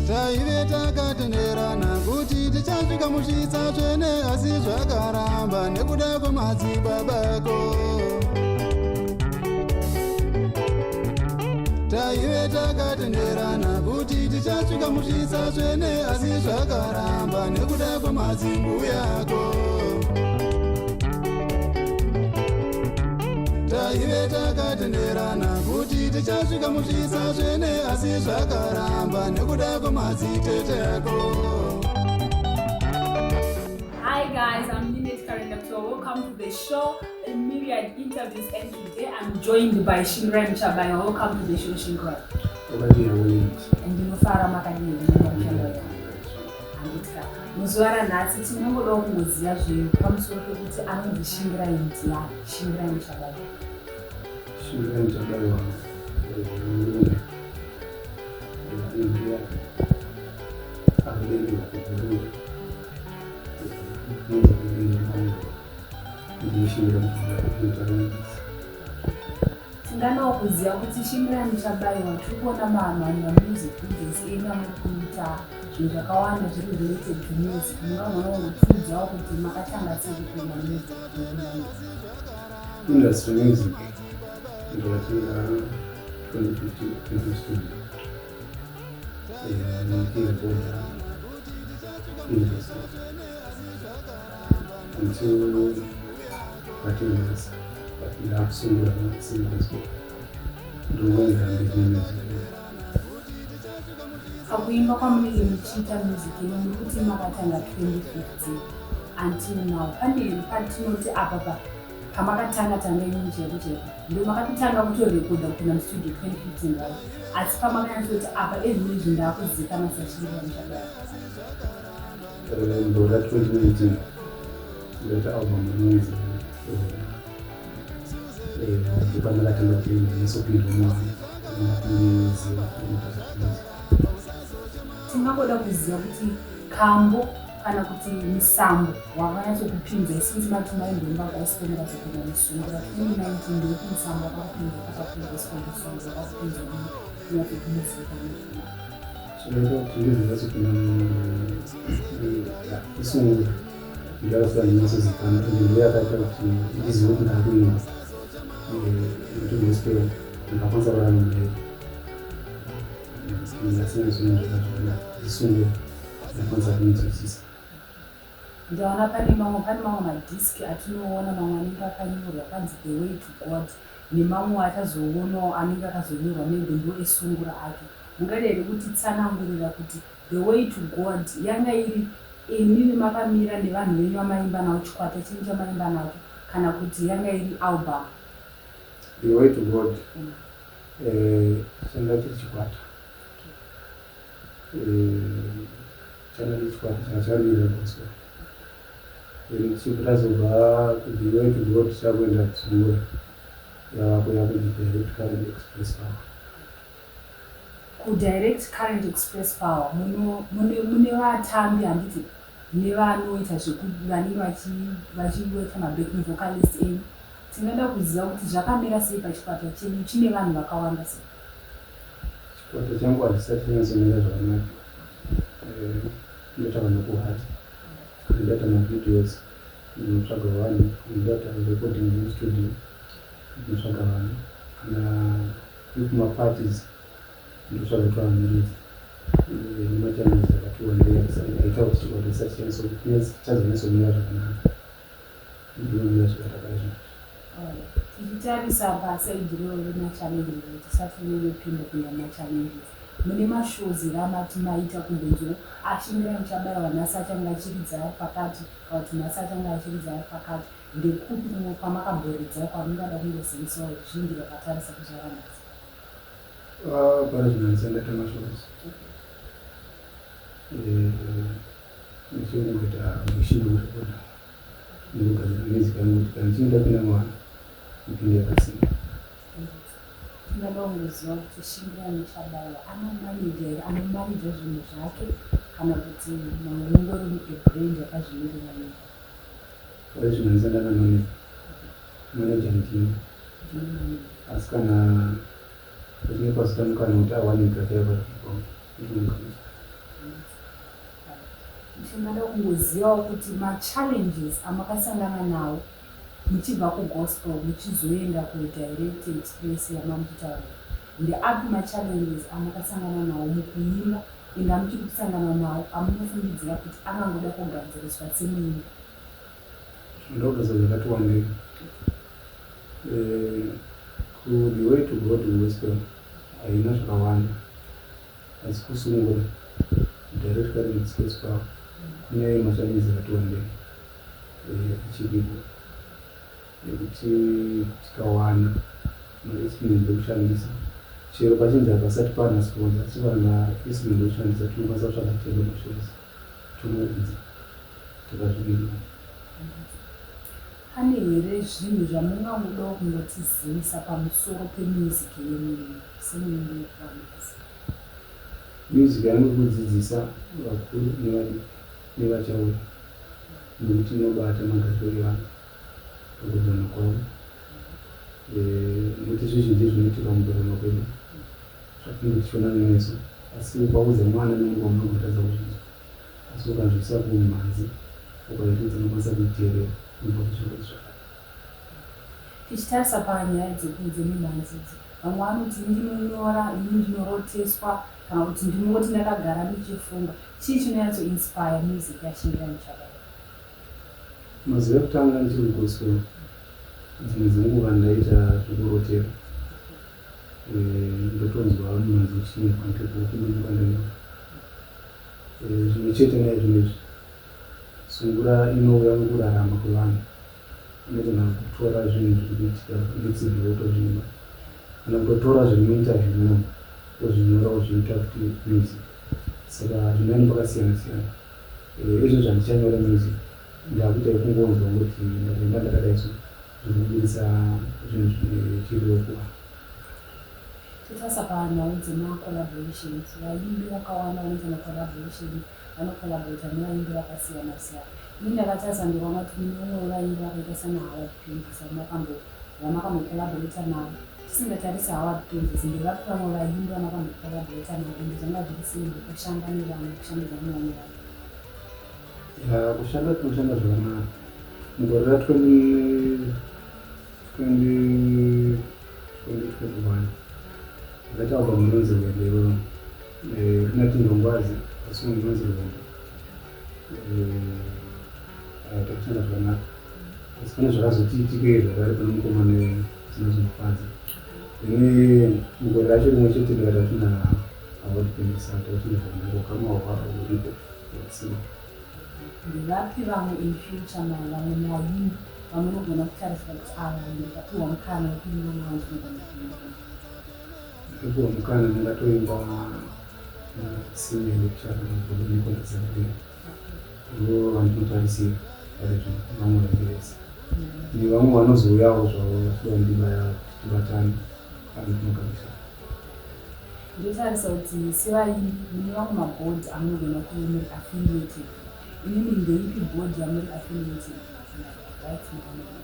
Taive takatenderana kuti tichasvika musvitsa tsvene asi zvakaramba nekuda kwemadzibabako. Taive takatenderana kuti tichasvika musvitsa tsvene asi zvakaramba nekuda kwemadzibuyako. Taive takatenderana kuti tichasvika musvitsa tsvene asi zvakaramba nekuda kwemadzitete yako. Hi guys, I'm Myriad Media. Welcome to the show, Myriad Interviews, and today I'm joined by Shingirai Muchabaiwa. Welcome to the show, Shingirai. And you know Farah Makani. Muzuara nasi tinongoda kungoziva zvinhu pamusoro pekuti anonzi Shingirai ndiani? Shingirai Muchabaiwa. Shingirai Muchabaiwa Tingana kuziva kuti Shingirai Muchabaiwa tiri kuona music videos ena mukuita zvinhu zvakawanda zviri related to music. Munogona kungotudzawo kuti makatanga sei kuita music. Industry music ndakatinga 2015 studio. Industry until 13 years. But now Sungura Akuimba kwamuri muchiita music ino nekuti makatanga 2015 until now. Pane patinoti apa pamakatanga ino chete ndo makatanga kutorekodha kupinda mustudio 2015 right? Asi pamakanyatsoti apa ezvimwe zvinhu ndakuzivikanwa saShingirai Muchabaiwa. Ndoda 2019 ndoita album inonzi ndipandakatanga kunesopindwa tingangoda kuziva kuti kambo kana kuti musambo wakanyatsokupinza since matimaindomba akaisipendera zvekuna musungura 2019 ndokuti musambo wakapinza akapinza sipendesongo wakapinza kunyatsokumuzika chinoita kuti ndizvinatsopinda isungura ndakasika ndinyatsozikana ende yakaita kuti ndizive kuti ndakuimba kuti gospel ndakakwanisa kuramudai ndasina zvinhu zvakazvona isungura ndakwanisa kuinzwisisa. Ndaona pane mamwe madhiski atinoona mamwe anenge akanyorwa akanzi The Way to God nemamwe atazoonawo anenge akazonyorwa maybe ndo esungura ake. Mungadai kuti tsanangurira kuti The Way to God yanga iri imimi makamira nevanhu venyu vamaimba nawo chikwata chinhu chamaimba nacho kana kuti yanga iri album? The Way to God changa chiri chikwata changa chiri chikwata chakamirira gospel chikutazobva The Way to God chakuenda kusungura yavakuya kudirect current express power. Kudirect current express power mune vatambi handiti nevanoita vanenge vachiita mabacking vocalist enyu. Tingada kuziva kuti zvakamira sei pachikwata chenyu chine vanhu vakawanda sei? Chikwata changu hazvisati chanyatsomirira zvakanaka. Ndotaura nokuhati, ndoita mavideos, ndinotsvaga vanhu, ndoita recording mustudio, ndinotsvaga vanhu. Kana ikumaparties ndotsvaga kuti vamiridzi nemachanels akatiwandira aita kuti chikwata chisati chazonyatsomira zvakanaka. Ndinomira zvakatakaizvo. Tichitarisa pasaidi rero remachallenges tisati nepinda kunya machallenges mune mashows ramati maita kumbonzo Shingirai Muchabaiwa nhasi achanga achiridza pakati kana kuti nhasi achanga achiridza pakati ndekupi kumwe kwamakamboridza kwamungada kungozivisawo zvinji rakatarisa kuzvara nhasi? Pane zvinonzi ndaita mashows ndichiongoita mushini wekurekodha nekugadzira music yangu kuti kana tichinge tapinda mwana ipinde yakasimba. Tingada kungoziva kuti Shingirai Muchabaiwa anomanija zvinhu zvake kana kuti mungori mubrand yakazvimirira nyika? Pane zvinonzi ndana manager ndini asi kana pachinge pazotamukana kuti awanika chaiva tinoda kungozivawo kuti ma-challenges amakasangana nawo muchibva kugospel muchizoenda kudirected place yamamuchitaura ndeapi ma-challenges amakasangana nawo mukuimba enda muchiri kusangana nawo amunofungidzira kuti angangoda kugadziriswa semuimbi? Ndogaza zvakati wandei. The way to go to gospel haina zvakawanda, asi kusungura direct current space power kune mashambizi akati wandei achiripo nekuti tikawana mainstrument ekushandisa chero pachinji apasati pana sponsor asi pana instrument ekushandisa tinokwanisa kutsvaka chero mashozi tonoedza takazvibirira. Pane here zvinhu zvamungangodawo kungotizivisa pamusoro pemusic yenyu semuimbi wekufambisa? Music yanokudzidzisa vakuru nevachauya nekuti inobata magariro evanhu pakuzwana kwavo nekuti zvizhinji zvinoitika mukurarama kwedu zvatinenge tichiona nemeso, asi ukaudza mwana nenguva munogotadza kuzvinzwa, asi ukanzwisa kumhanzi ukaitidza unokwanisa kuiteerera kubva kuzviro. Tichitarisa panyaya dzemimhanzi idzi, vamwe vanoti ndinonyora, ini ndinoroteswa, kana kuti ndinongoti ndakagara ndichifunga. Chii chinonyatsoinspire music yaShingirai Muchabaiwa? Mazuva ekutanga ndichiri kugospel, dzimwe dzenguva ndaita zvekurotera, ndotonzwa mumhanzi uchinyepa ndikandanyora. Zvimwe chete naizvonezvi Sungura inouya mukurarama kwevanhu, inogona kutora zvinhu zviri kuitika ndetsibva utozvimba, kana kutotora zvinoita zvinhu tozvinyora kuzviita kuti music. Saka zvinani pakasiyana siyana. Izvo zvandichanyora music ndakuita kungonzwa kuti ndaenda ndakadaiso zvinobudisa zvinhu zvine kuva. Tichitarisa panyaya dzema-collaborations, vaimbi vakawanda vanoita ma-collaborations, vanocollaborata nevaimbi vakasiyana siyana. Ini ndakatarisa ndikaona kuti mune umwe vaimbi vakaita sana Howard Prince vamakambocollaborata navo. Tisingatarisi Howard Prince, ndevapi vamwe vaimbi vamakambocollaborata navo ende zvanga zviri sei kushanda nevanhu, kushandisa nevamwe vanhu? Kushanda tinoshanda zvakanaka. Mugore ra2021 ndakaita album inonzi Rwendo, rinati ndongwazi asi inonzi Rwendo. Takushanda zvakanaka, asi pane zvakazotiitike zvakare pane mukomana dzinozomufadza. Ine mugore racho rimwe chete ndikati tina Howard Prince takushanda zvakanaka, kamahwa uripo watsima. Ndevapi vamwe in future vamwe vaimbi vamunogona kutarisira kuti ava ndikapiwa mukana wekuimba navo ndinogona kuimba? Ndikapiwa mukana ndingatoimba senior lecturer muZambia, ndivo vandinotarisira parizvo vamwe vageresi nevamwe vanozouyawo zvavo vachiva ndima yavo tibatane pane tinogarisha. Ndotarisa kuti sevaimbi mune vamwe mabhodhi amunogona kuve muri affiliated. Inini ndeipi bhodhi yamuri affiliated?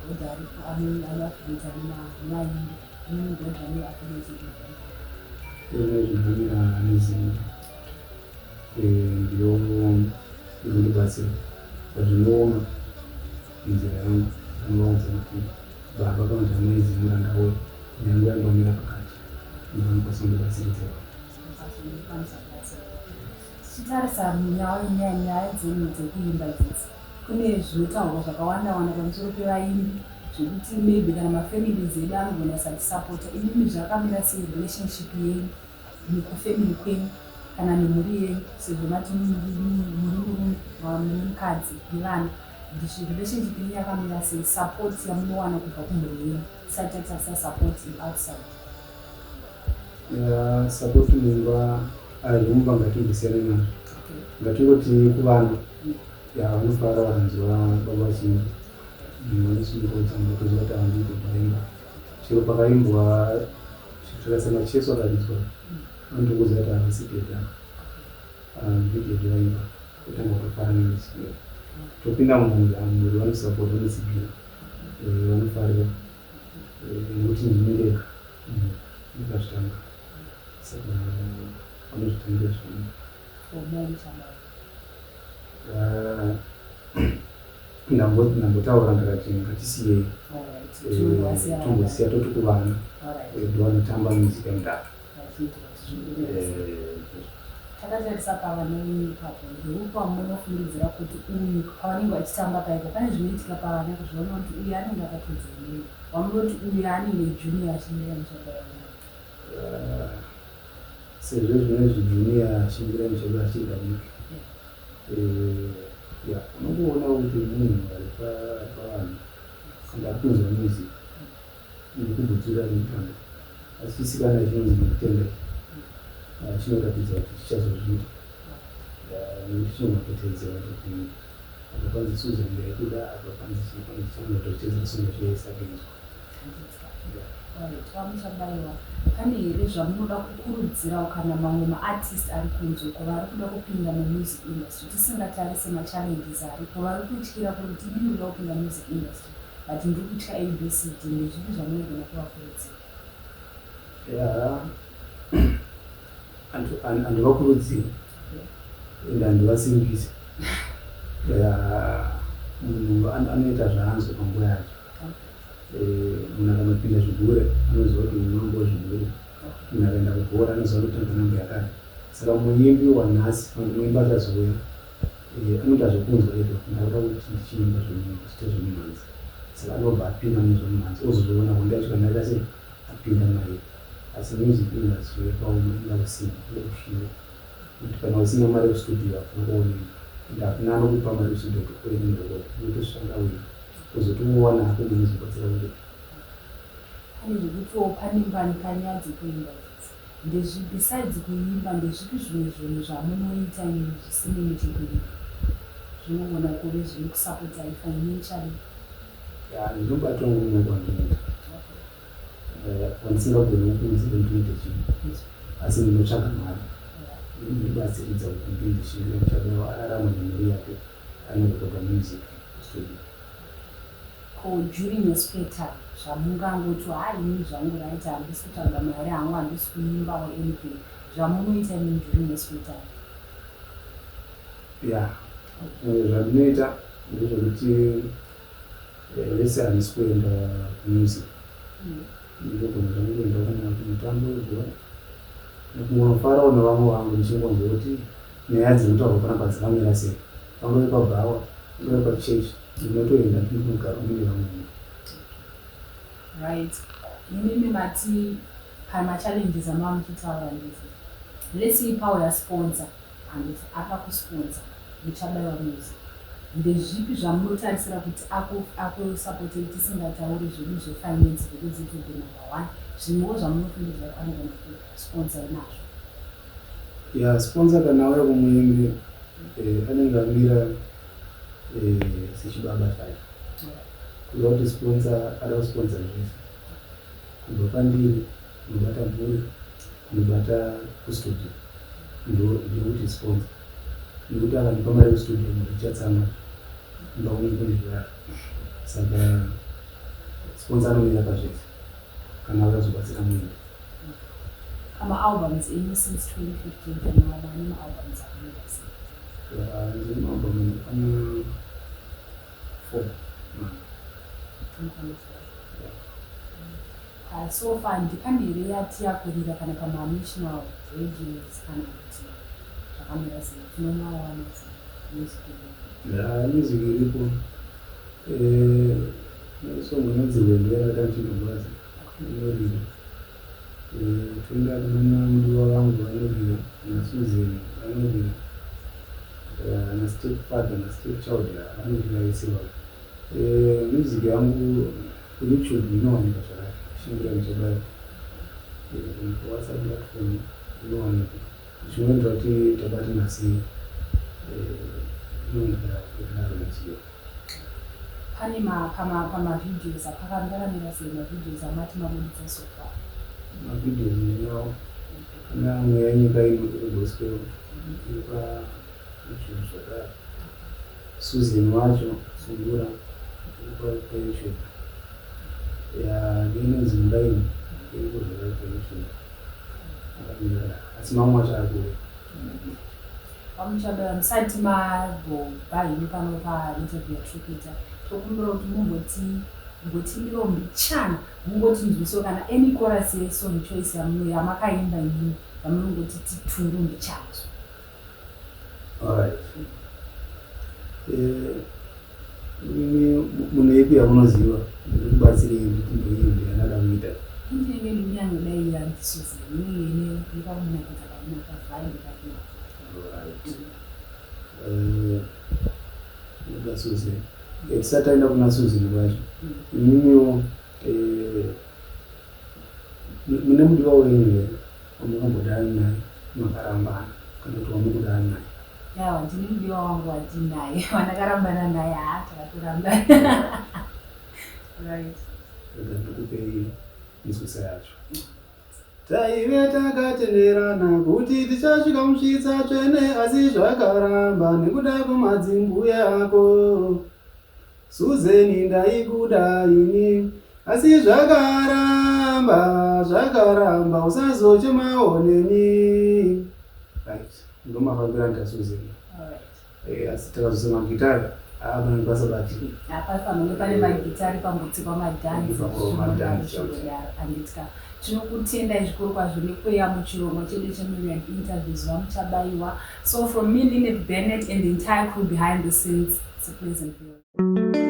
Bhodhi aripo anoaffiliata nevaimbi, inini bhodhi amuri affiliated nayo? Zvinhamira neZimbabwe ndiyo irikutibatsira pazvinooma munzira yangu, anovaudza kuti baba kana kuti amaizi muranda we nyange yandomira pakati ndinokwanisa kundibatsiridza. Tichitarisa nyaya dzenyu dzekuimba dzidzi, kune zvinotaurwa zvakawanda-wanda pamusoro pevaimbi zvekuti maybe kana mafamilies edu anogona kusatisapota. Inini zvakamira sei relationship yenyu nekufamily kwenyu kana nemhuri yenyu, sezvo mati muri murume mune mukadzi nevana? Relationship yenyu yakamira sei? Support yamunowana kubva kumhuri yenyu isati yatarisa support outside? Support mumba arimumba ngatingosiyana nazvo, ngatingoti kuvana vanofara vakanzwa baba vachinji vanosungurudza motoziva kuti havandii kuimba. Chero pakaimbwa zvakasema Cheso akaditswa anotongoziva kuti havasipedha vigedhi vaimba kutanga kutofara nemisika topinda mumhuri vanosapota vanotsigirira vanofarira nekuti ndinendeka ndikazvitanga saka vanozvitangira zvakanaka. ndambotaura ndakati ngatisiye tombosiya toti kuvana ndivanotamba muzika mudaka. takatarisa pavana ipapo ndeupa munofungidzira kuti uyu pavanenge vachitamba paipo pane zvinoitika pavana kuzviona kuti uyu anenge akatodzonei vamunoti uyu anenge junior Shingirai Muchabaiwa sezvo zvinezvi junior Shingirai Muchabaiwa achiri kadiki unongoona kuti munhu ari pavanhu kana akunzwa music nekubvutsira nekutamba asi chisikana chinonzi nekutenda chinoratidza kuti chichazozviita chinomapotedzera kuti apa panzi Susan ndaikuda apa panzi chichanotochitedzera songa chiyaisabenzwa. Muchabaiwa pane here zvamunoda kukurudzirawo kana mamwe maartist ari kunze kuvari kuda kupinda mumusic industry tisingatarise machallenges aripo vari kutyira kuti ndinoda kupinda music industry but ndiri kutya abcd ndezvipi zvamunogona kuvakurudzira? Andivakurudzira ende handivasimbisa. Munhu anoita zvaanzwa panguva yacho. Munhu akanopinda zvigure anoziva kuti unongo zvigure. Munhu akaenda kubhora anoziva kuti tanga namba yakati. Saka muimbi wanhasi muimbi achazouya anoita zvekunzwa ego ndakuda kuti ndichiimba zviite zvemunhanzi. Saka anobva apinda muzvemumhanzi ozoona wandacho kana aita sei apinda mairi. Asi music industry yakaoma ingakusimba kushinga kuti kana usina mari yestudio akuoneka ende hakuna anokupa mari yestudio kuoenda unotosvanga wega kuzotowana hako munozobatsira kudai. Pane zvekutiwo pane mbanikanyi dzekuimba idzi besides kuimba ndezvipi zvimwe zvinhu zvamunoita zvisine nechekuimba zvinogona kuve zviri kusapota financially? Ndinobatwa ngomwe kwandinoita wandisingagoni kukunzira ndinoita chinhu asi ndinotsvaga mari ndinobatsiridza kuti ndinoita Shingirai Muchabaiwa ararama nemhuri yake anorekota music studio. During your spare time zvamungangoti inini zvangu raita handisi kutsvaga mari hangu handisi kuimba or anything zvamunoita inini during your spare time? Zvandinoita ndezvekuti lese handisi kuenda music ndinogona zvangu kuenda kumutambo webhora nekungonofarawo nevamwe vangu ndichingonzwa kuti nyaya dzinotaurwa panapa dzakamira sei pangove pabhawa pangove pachechi ndinotoenda ndinogara mune vamwe. Right. Mimi mati pana challenges amava muchitaura ndizvo. Let's say power sponsor and akakusponsor Muchabaiwa music. Ndezvipi zvamunotarisira kuti akusapoti tisingatauri zvinhu zvefinance because it will be number one. Zvimwewo zvamunofungidzira kuti anogona kusponsor nazvo? Sponsor kana auya kumuimbi anenge amira sechibaba chacho. Kuda kuti sponsor ada kusponsor zvese kubva pandiri kunobata mhuri kunobata kustudio ndekuti sponsor nekuti akandipa mari kustudio mhuri ichatsama ndaoneka ndizvara. Saka sponsor anomira pazvese kana akazobatsira muimbi. Albums enyu since 2015 kana vane maalbums akamira sei? Ndine maalbum ana 4. So far ndipandire yati yakurira kana pama-national radios kana kuti zvakamira sei tinomawana music iripo nesongo inodzirwendera tantinobasa inorira toenda kunana mudiwa vangu vanorira naSusan vanorira nastepfather nastepchild vanorira vese vavo. Music yangu kuYouTube inowanika zvakare Shingirai Muchabaiwa kuWhatsApp platform inowanika zvichiendera kuti tabatana sei inowanika kudaro nechiyo. Pane pama-videos apakamira sei ma-videos amati mabuditsa so far? Ma-videos ndinawo kana mweya nyika ino irigospel iri paYouTube zvakare. Susan wacho Sungura paYouTube inonzi Myriad iriko zvakare paYouTube akamira asi mamwe acho akuya. Muchabaiwa, musati mabva imi pano painterview yatirikuita, tokumbira kuti mumbotimbirawo mbichana, mungotinzwisawo kana any chorus yesong choice yamakaimba imini yamunongoti titundu mbichana. Alright. Mune ipi yamunoziva ndikubatsirei kuti ndoimbe yanada kuita? Indinenge ndinyangodai yandisuze inenge ndikamunakidza painaka vibe kakina. Alright. Suze. Tisataenda kuna Susan kwacho. Imimiwo mune mudiwa wenyu wamakambodai naye makarambana kana kuti wamukudai naye? Yawa, ndine mudiwa wangu watinaye wanakarambana naye takatorambana. Right. Ndikupei nzwisa yacho. Taive takatenderana kuti tichasvika musvitsa tsvene, asi zvakaramba nekuda kwemadzimbuya ako. Suzeni ndaikuda ini, asi zvakaramba usazochemawo neni. Right. Ndomafambira ndaSuzeni. Alright. Asi takazosema gitari pane basa bati. Apa panenge pane magitari pambotsikwa madhansi. Anditya. Tinokutendai zvikuru kwazvo nekuuya muchirongwa chedu cheMyriad Interviews Muchabaiwa. So from me, Lynette Bennett, and the entire crew behind the scenes, it's a pleasant view.